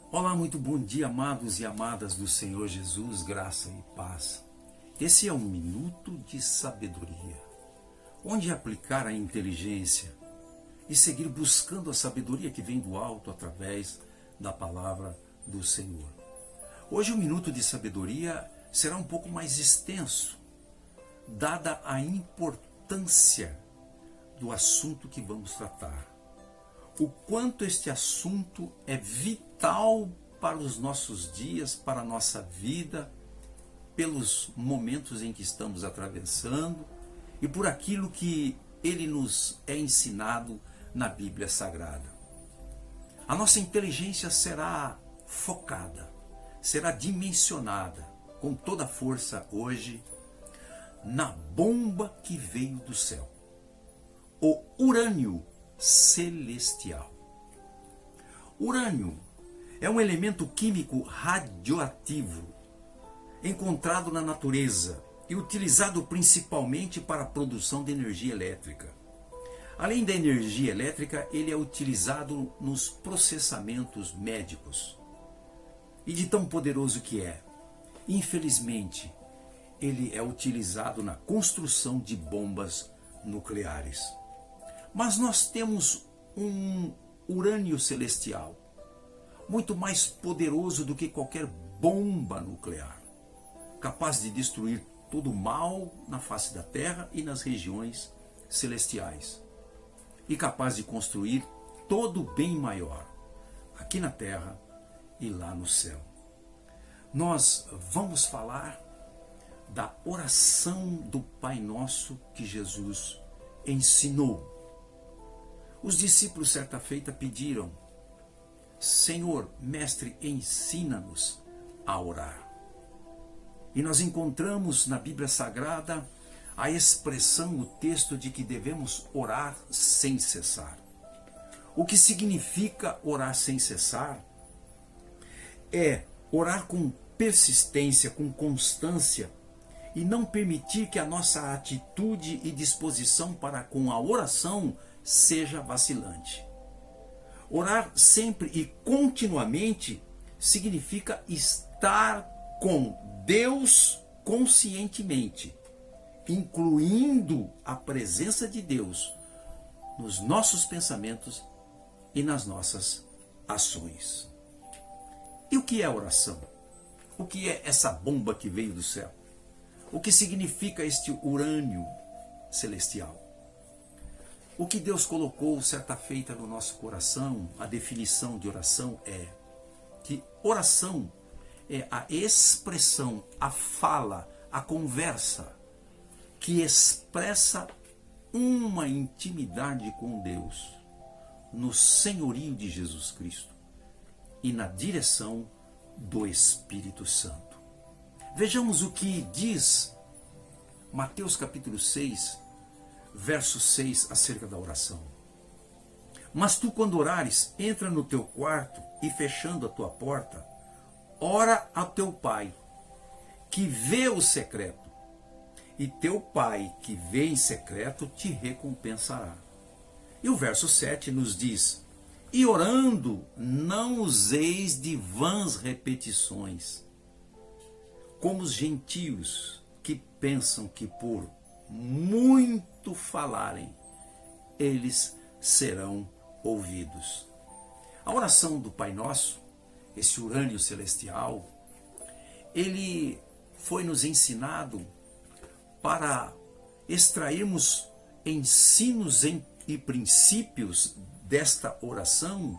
Olá, muito bom dia, amados e amadas do Senhor Jesus, graça e paz. Esse é um minuto de sabedoria, onde aplicar a inteligência e seguir buscando a sabedoria que vem do alto através da palavra do Senhor. Hoje o minuto de sabedoria será um pouco mais extenso, dada a importância do assunto que vamos tratar. O quanto este assunto é vital para os nossos dias, para a nossa vida, pelos momentos em que estamos atravessando e por aquilo que ele nos é ensinado na Bíblia Sagrada. A nossa inteligência será focada, será dimensionada com toda a força hoje na bomba que veio do céu, o urânio celestial. Urânio é um elemento químico radioativo encontrado na natureza e utilizado principalmente para a produção de energia elétrica. Além da energia elétrica, ele é utilizado nos processamentos médicos. E de tão poderoso que é, infelizmente, ele é utilizado na construção de bombas nucleares. Mas nós temos um urânio celestial, muito mais poderoso do que qualquer bomba nuclear, capaz de destruir todo o mal na face da Terra e nas regiões celestiais, e capaz de construir todo o bem maior, aqui na Terra e lá no céu. Nós vamos falar da oração do Pai Nosso que Jesus ensinou. Os discípulos certa feita pediram: Senhor, Mestre, ensina-nos a orar. E nós encontramos na Bíblia Sagrada a expressão, o texto de que devemos orar sem cessar. O que significa orar sem cessar? É orar com persistência, com constância, e não permitir que a nossa atitude e disposição para com a oração seja vacilante. Orar sempre e continuamente significa estar com Deus conscientemente, incluindo a presença de Deus nos nossos pensamentos e nas nossas ações. E o que é oração? O que é essa bomba que veio do céu? O que significa este urânio celestial? O que Deus colocou certa feita no nosso coração, a definição de oração é que oração é a expressão, a fala, a conversa que expressa uma intimidade com Deus no senhorio de Jesus Cristo e na direção do Espírito Santo. Vejamos o que diz Mateus capítulo 6, verso 6, acerca da oração. Mas tu, quando orares, entra no teu quarto e, fechando a tua porta, ora a teu Pai, que vê o secreto, e teu Pai, que vê em secreto, te recompensará. E o verso 7 nos diz: e orando, não useis de vãs repetições, como os gentios que pensam que por muito falarem, eles serão ouvidos. A oração do Pai Nosso, esse urânio celestial, ele foi nos ensinado para extrairmos ensinos e princípios desta oração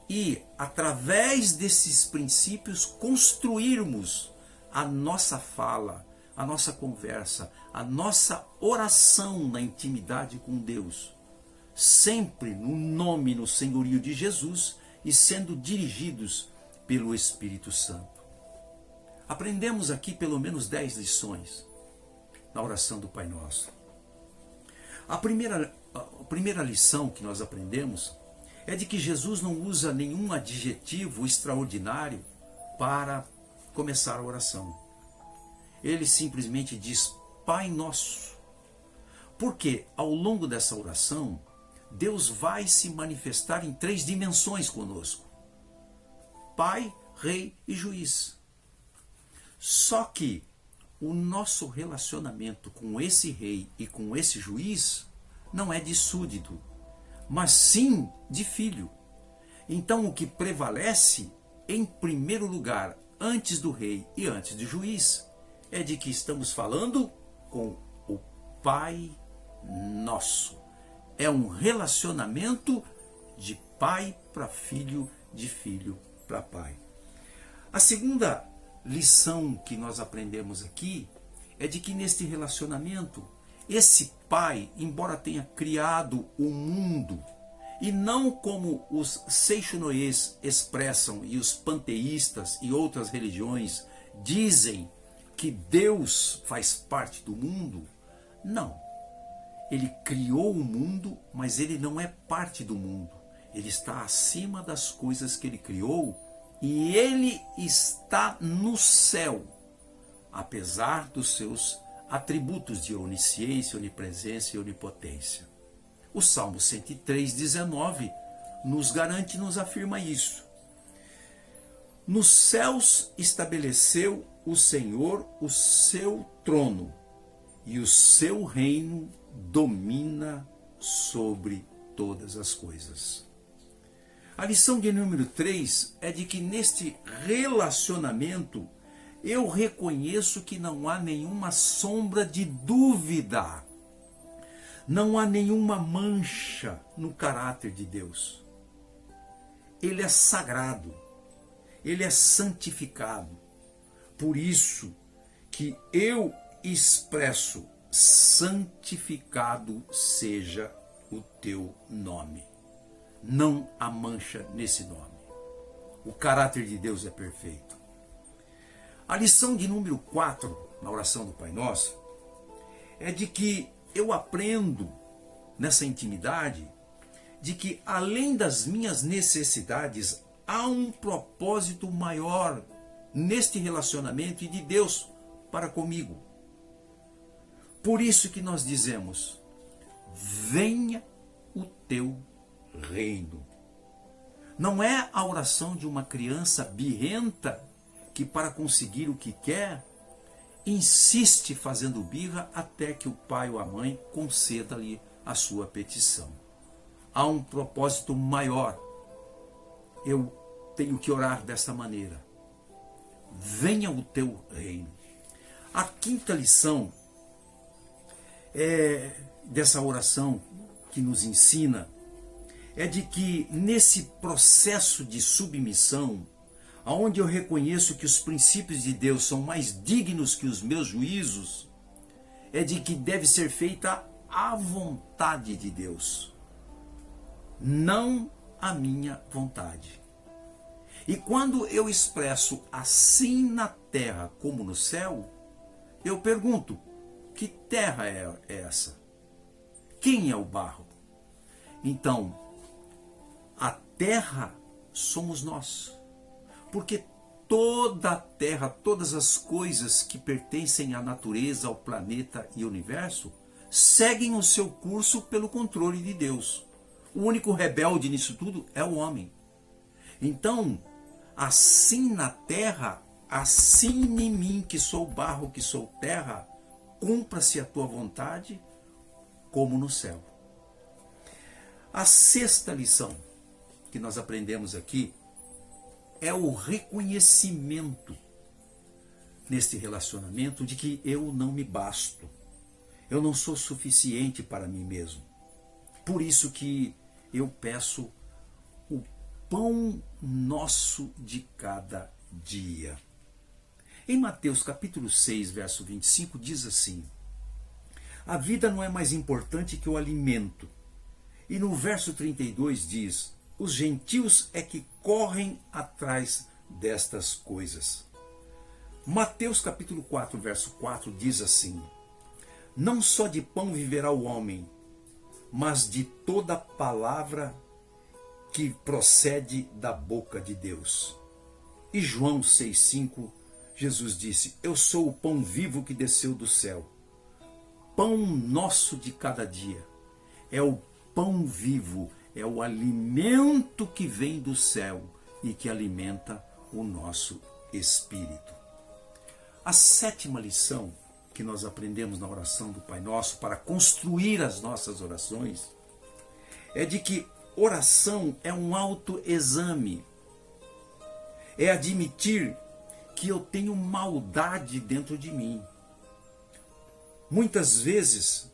e, através desses princípios, construirmos a nossa fala, a nossa conversa, a nossa oração na intimidade com Deus, sempre no nome, no senhorio de Jesus e sendo dirigidos pelo Espírito Santo. Aprendemos aqui pelo menos 10 lições na oração do Pai Nosso. A primeira lição que nós aprendemos é de que Jesus não usa nenhum adjetivo extraordinário para começar a oração. Ele simplesmente diz Pai Nosso. Porque ao longo dessa oração, Deus vai se manifestar em 3 dimensões conosco. pai, rei e juiz. Só que o nosso relacionamento com esse rei e com esse juiz não é de súdito, mas sim de filho. Então o que prevalece, em primeiro lugar, antes do rei e antes do juiz, é de que estamos falando com o Pai Nosso. É um relacionamento de pai para filho, de filho para pai. A segunda lição que nós aprendemos aqui é de que neste relacionamento, esse pai, embora tenha criado o mundo, e não como os seixonoês expressam e os panteístas e outras religiões dizem que Deus faz parte do mundo, não. Ele criou o mundo, mas ele não é parte do mundo. Ele está acima das coisas que ele criou e ele está no céu, apesar dos seus atributos de onisciência, onipresença e onipotência. O Salmo 103:19 nos garante, nos afirma isso. Nos céus estabeleceu o Senhor o seu trono, e o seu reino domina sobre todas as coisas. A lição de número 3 é de que neste relacionamento eu reconheço que não há nenhuma sombra de dúvida, não há nenhuma mancha no caráter de Deus. Ele é sagrado, ele é santificado. Por isso que eu expresso: santificado seja o teu nome. Não há mancha nesse nome. O caráter de Deus é perfeito. A lição de número 4, na oração do Pai Nosso, é de que eu aprendo nessa intimidade de que além das minhas necessidades, há um propósito maior neste relacionamento e de Deus para comigo. Por isso que nós dizemos: venha o teu reino. Não é a oração de uma criança birrenta que, para conseguir o que quer, insiste fazendo birra até que o pai ou a mãe conceda-lhe a sua petição. Há um propósito maior. Eu tenho que orar desta maneira: venha o teu reino. A quinta lição dessa oração que nos ensina é de que nesse processo de submissão, onde eu reconheço que os princípios de Deus são mais dignos que os meus juízos, é de que deve ser feita a vontade de Deus, não a minha vontade. E quando eu expresso assim na terra como no céu, eu pergunto: que terra é essa? Quem é o barro? Então, a terra somos nós. Porque toda a terra, todas as coisas que pertencem à natureza, ao planeta e ao universo, seguem o seu curso pelo controle de Deus. O único rebelde nisso tudo é o homem. Então, assim na terra, assim em mim, que sou barro, que sou terra, cumpra-se a tua vontade, como no céu. A sexta lição que nós aprendemos aqui é o reconhecimento neste relacionamento de que eu não me basto. Eu não sou suficiente para mim mesmo. Por isso que eu peço o pão nosso de cada dia. Em Mateus capítulo 6, verso 25, diz assim: a vida não é mais importante que o alimento. E no verso 32 diz: os gentios é que correm atrás destas coisas. Mateus capítulo 4, verso 4 diz assim: não só de pão viverá o homem, mas de toda palavra que procede da boca de Deus. E João 6,5, Jesus disse: eu sou o pão vivo que desceu do céu. Pão nosso de cada dia. É o pão vivo, é o alimento que vem do céu e que alimenta o nosso espírito. A sétima lição que nós aprendemos na oração do Pai Nosso para construir as nossas orações é de que oração é um autoexame. É admitir que eu tenho maldade dentro de mim. Muitas vezes,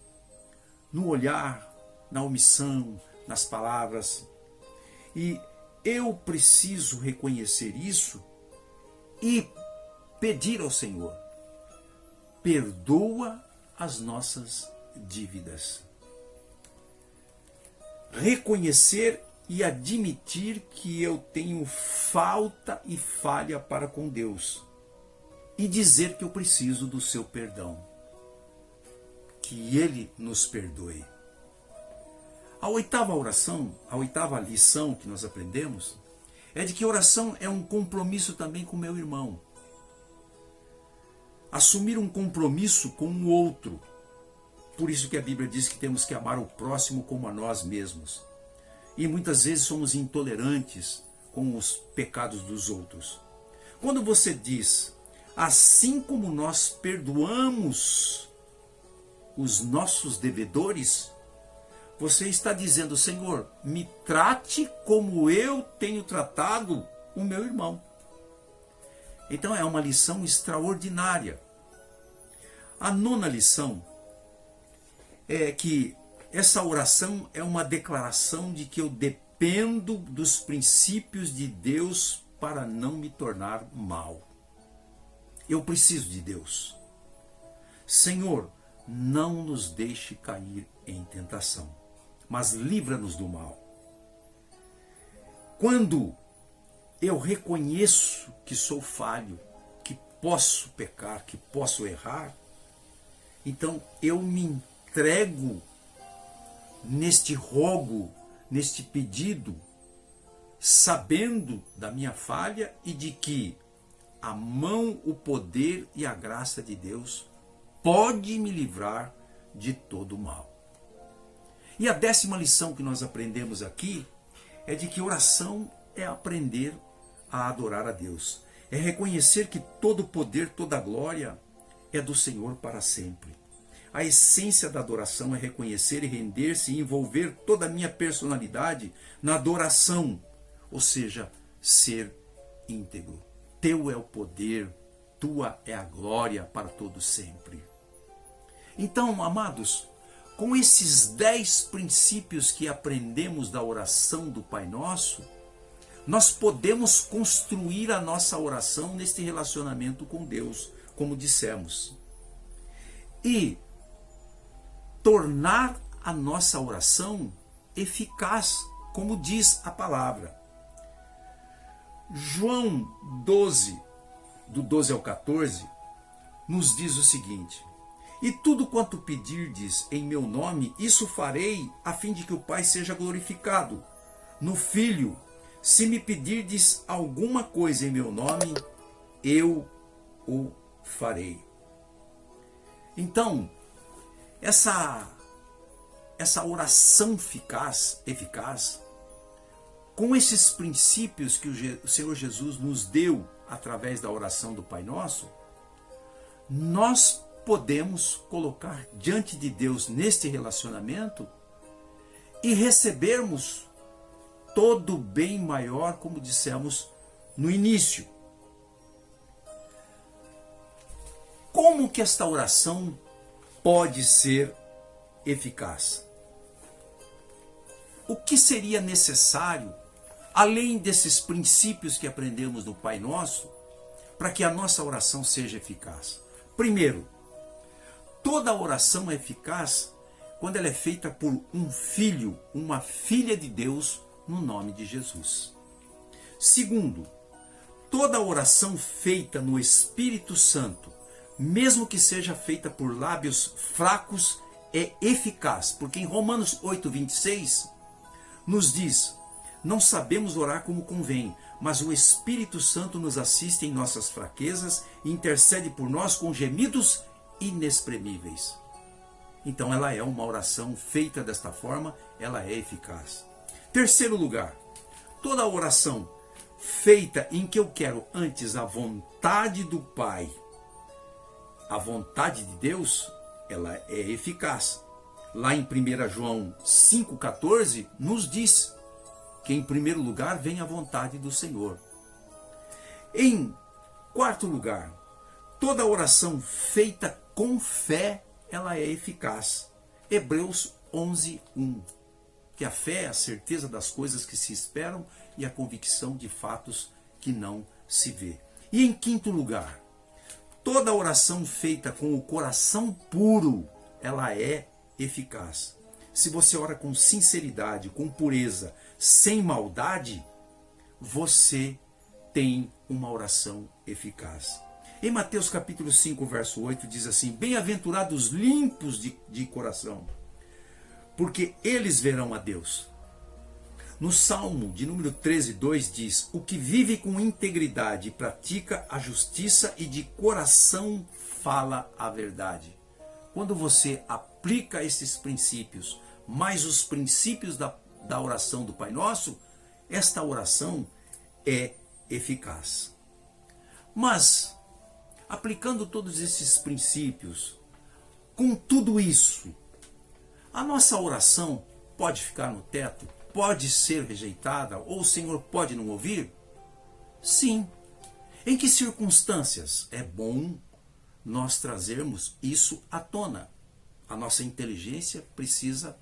no olhar, na omissão, nas palavras. E eu preciso reconhecer isso e pedir ao Senhor: perdoa as nossas dívidas. Reconhecer e admitir que eu tenho falta e falha para com Deus. E dizer que eu preciso do seu perdão. Que Ele nos perdoe. A oitava oração, a oitava lição que nós aprendemos, é de que oração é um compromisso também com o meu irmão. Assumir um compromisso com o outro. Por isso que a Bíblia diz que temos que amar o próximo como a nós mesmos. E muitas vezes somos intolerantes com os pecados dos outros. Quando você diz, assim como nós perdoamos os nossos devedores, você está dizendo: Senhor, me trate como eu tenho tratado o meu irmão. Então é uma lição extraordinária. A nona lição é que essa oração é uma declaração de que eu dependo dos princípios de Deus para não me tornar mal. Eu preciso de Deus. Senhor, não nos deixe cair em tentação, mas livra-nos do mal. Quando eu reconheço que sou falho, que posso pecar, que posso errar, então eu me entrego neste rogo, neste pedido, sabendo da minha falha e de que a mão, o poder e a graça de Deus pode me livrar de todo o mal. E a décima lição que nós aprendemos aqui é de que oração é aprender a adorar a Deus. É reconhecer que todo o poder, toda a glória é do Senhor para sempre. A essência da adoração é reconhecer e render-se e envolver toda a minha personalidade na adoração, ou seja, ser íntegro. Teu é o poder, tua é a glória para todo sempre. Então, amados, com esses 10 princípios que aprendemos da oração do Pai Nosso, nós podemos construir a nossa oração neste relacionamento com Deus, como dissemos. E tornar a nossa oração eficaz, como diz a palavra. João 12, do 12 ao 14, nos diz o seguinte: e tudo quanto pedirdes em meu nome, isso farei, a fim de que o Pai seja glorificado no Filho. Se me pedirdes alguma coisa em meu nome, eu o farei. Então, essa oração eficaz, com esses princípios que o Senhor Jesus nos deu através da oração do Pai Nosso, nós podemos colocar diante de Deus neste relacionamento e recebermos todo o bem maior, como dissemos no início. Como que esta oração pode ser eficaz? O que seria necessário, além desses princípios que aprendemos no Pai Nosso, para que a nossa oração seja eficaz? Primeiro, toda oração é eficaz quando ela é feita por um filho, uma filha de Deus, no nome de Jesus. Segundo, toda oração feita no Espírito Santo, mesmo que seja feita por lábios fracos, é eficaz, porque em Romanos 8:26 nos diz: não sabemos orar como convém, mas o Espírito Santo nos assiste em nossas fraquezas e intercede por nós com gemidos inexprimíveis. Então ela é uma oração feita desta forma, ela é eficaz. Terceiro lugar, toda oração feita em que eu quero antes a vontade do Pai, a vontade de Deus, ela é eficaz. Lá em 1 João 5,14, nos diz que em primeiro lugar vem a vontade do Senhor. Em quarto lugar, toda oração feita com fé, ela é eficaz. Hebreus 11:1, que a fé é a certeza das coisas que se esperam e a convicção de fatos que não se vê. E em quinto lugar, toda oração feita com o coração puro, ela é eficaz. Se você ora com sinceridade, com pureza, sem maldade, você tem uma oração eficaz. Em Mateus capítulo 5, verso 8, diz assim: bem-aventurados limpos de coração, porque eles verão a Deus. No Salmo de número 13:2 diz: o que vive com integridade e pratica a justiça e de coração fala a verdade. Quando você aplica esses princípios, mais os princípios da oração do Pai Nosso, esta oração é eficaz. Mas, aplicando todos esses princípios, com tudo isso, a nossa oração pode ficar no teto? Pode ser rejeitada? Ou o Senhor pode não ouvir? Sim. Em que circunstâncias é bom nós trazermos isso à tona? A nossa inteligência precisa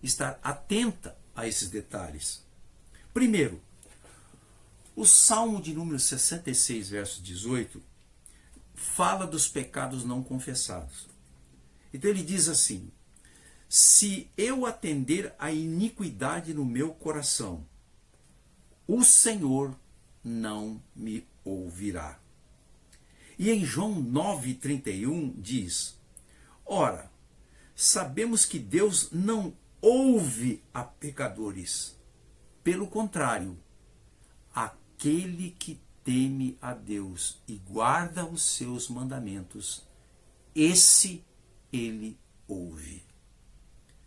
estar atenta a esses detalhes. Primeiro, o Salmo de número 66, verso 18, fala dos pecados não confessados. Então ele diz assim: se eu atender a iniquidade no meu coração, o Senhor não me ouvirá. E em João 9:31 diz: ora, sabemos que Deus não ouve a pecadores. Pelo contrário, aquele que teme a Deus e guarda os seus mandamentos, esse ele ouve.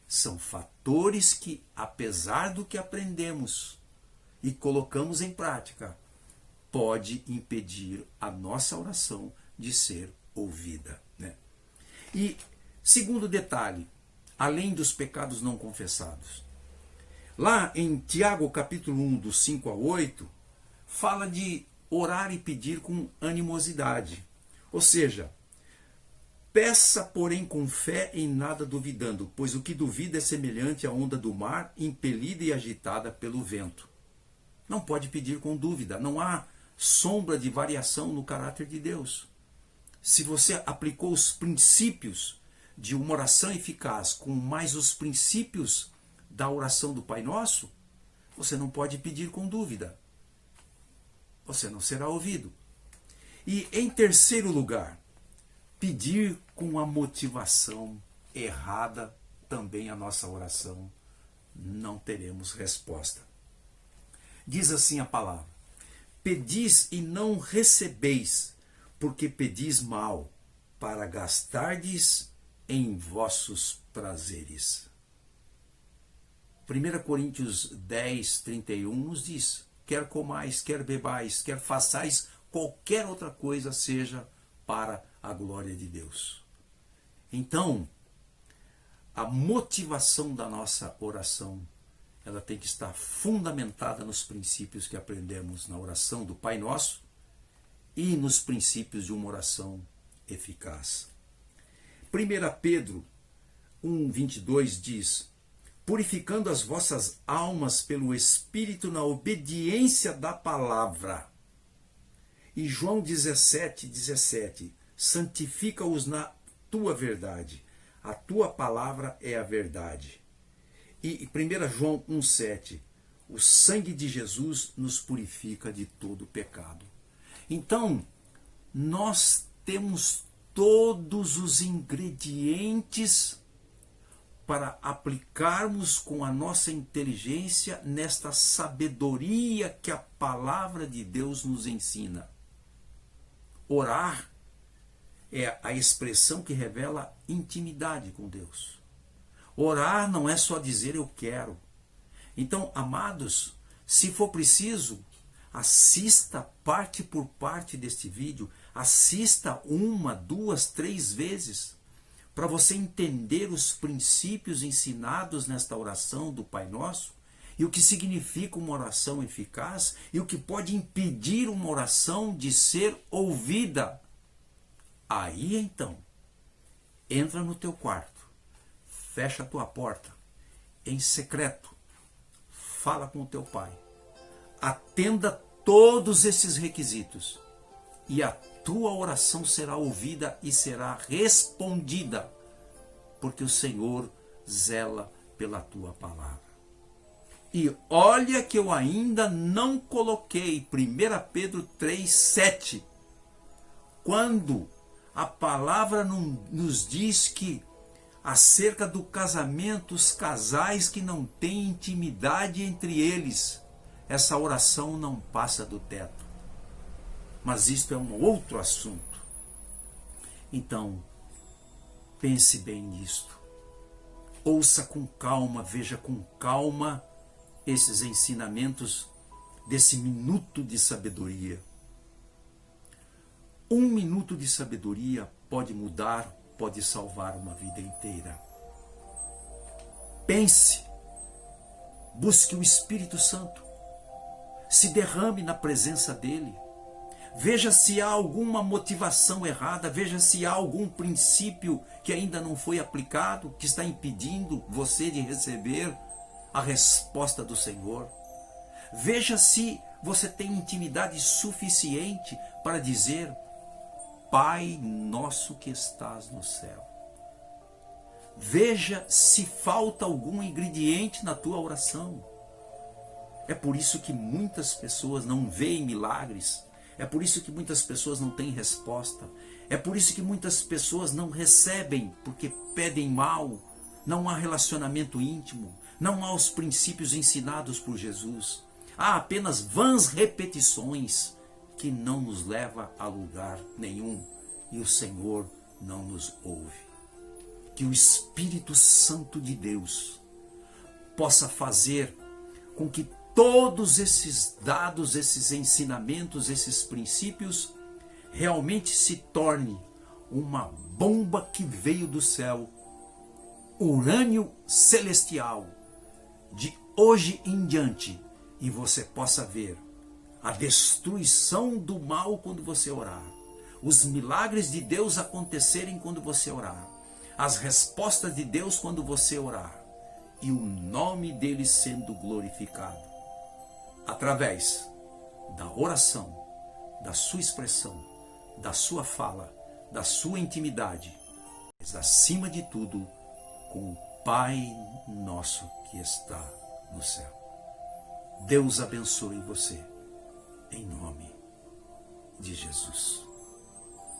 São fatores que, apesar do que aprendemos e colocamos em prática, pode impedir a nossa oração de ser ouvida, né? E segundo detalhe, além dos pecados não confessados, lá em Tiago capítulo 1, do 5 ao 8, fala de orar e pedir com animosidade. Ou seja, peça, porém, com fé, em nada duvidando, pois o que duvida é semelhante à onda do mar, impelida e agitada pelo vento. Não pode pedir com dúvida, não há sombra de variação no caráter de Deus. Se você aplicou os princípios de uma oração eficaz com mais os princípios da oração do Pai Nosso, você não pode pedir com dúvida. Você não será ouvido. E em terceiro lugar, pedir com a motivação errada, também a nossa oração não teremos resposta. Diz assim a palavra: pedis e não recebeis, porque pedis mal, para gastardes em vossos prazeres. 1 Coríntios 10:31 nos diz: quer comais, quer bebais, quer façais qualquer outra coisa, seja para a glória de Deus. Então, a motivação da nossa oração, ela tem que estar fundamentada nos princípios que aprendemos na oração do Pai Nosso e nos princípios de uma oração eficaz. 1 Pedro 1:22 diz: purificando as vossas almas pelo Espírito na obediência da palavra. E João 17:17, santifica-os na tua verdade, a tua palavra é a verdade. E 1 João 1:7, o sangue de Jesus nos purifica de todo pecado. Então, nós temos todos os ingredientes para aplicarmos com a nossa inteligência nesta sabedoria que a palavra de Deus nos ensina. Orar é a expressão que revela intimidade com Deus. Orar não é só dizer eu quero. Então, amados, se for preciso, Assista parte por parte deste vídeo, assista 1, 2, 3 vezes, para você entender os princípios ensinados nesta oração do Pai Nosso, e o que significa uma oração eficaz, e o que pode impedir uma oração de ser ouvida. Aí então, entra no teu quarto, fecha a tua porta, em secreto, fala com o teu Pai, atenda todos esses requisitos, e a tua oração será ouvida e será respondida, porque o Senhor zela pela tua palavra. E olha que eu ainda não coloquei 1 Pedro 3,7, quando a palavra nos diz que acerca do casamento, os casais que não têm intimidade entre eles, essa oração não passa do teto. Mas isto é um outro assunto. Então, pense bem nisto. Ouça com calma, veja com calma esses ensinamentos desse minuto de sabedoria. 1 minuto de sabedoria pode mudar, pode salvar uma vida inteira. Pense, busque o Espírito Santo, se derrame na presença dele, veja se há alguma motivação errada, veja se há algum princípio que ainda não foi aplicado, que está impedindo você de receber a resposta do Senhor. Veja se você tem intimidade suficiente para dizer: Pai nosso que estás no céu. Veja se falta algum ingrediente na tua oração. É por isso que muitas pessoas não veem milagres. É por isso que muitas pessoas não têm resposta. É por isso que muitas pessoas não recebem, porque pedem mal. Não há relacionamento íntimo. Não há os princípios ensinados por Jesus. Há apenas vãs repetições que não nos leva a lugar nenhum. E o Senhor não nos ouve. Que o Espírito Santo de Deus possa fazer com que todos esses dados, esses ensinamentos, esses princípios realmente se torne uma bomba que veio do céu, urânio celestial, de hoje em diante, e você possa ver a destruição do mal quando você orar, os milagres de Deus acontecerem quando você orar, as respostas de Deus quando você orar, e o nome dele sendo glorificado, através da oração, da sua expressão, da sua fala, da sua intimidade, mas acima de tudo, com o Pai nosso que está no céu. Deus abençoe você, em nome de Jesus.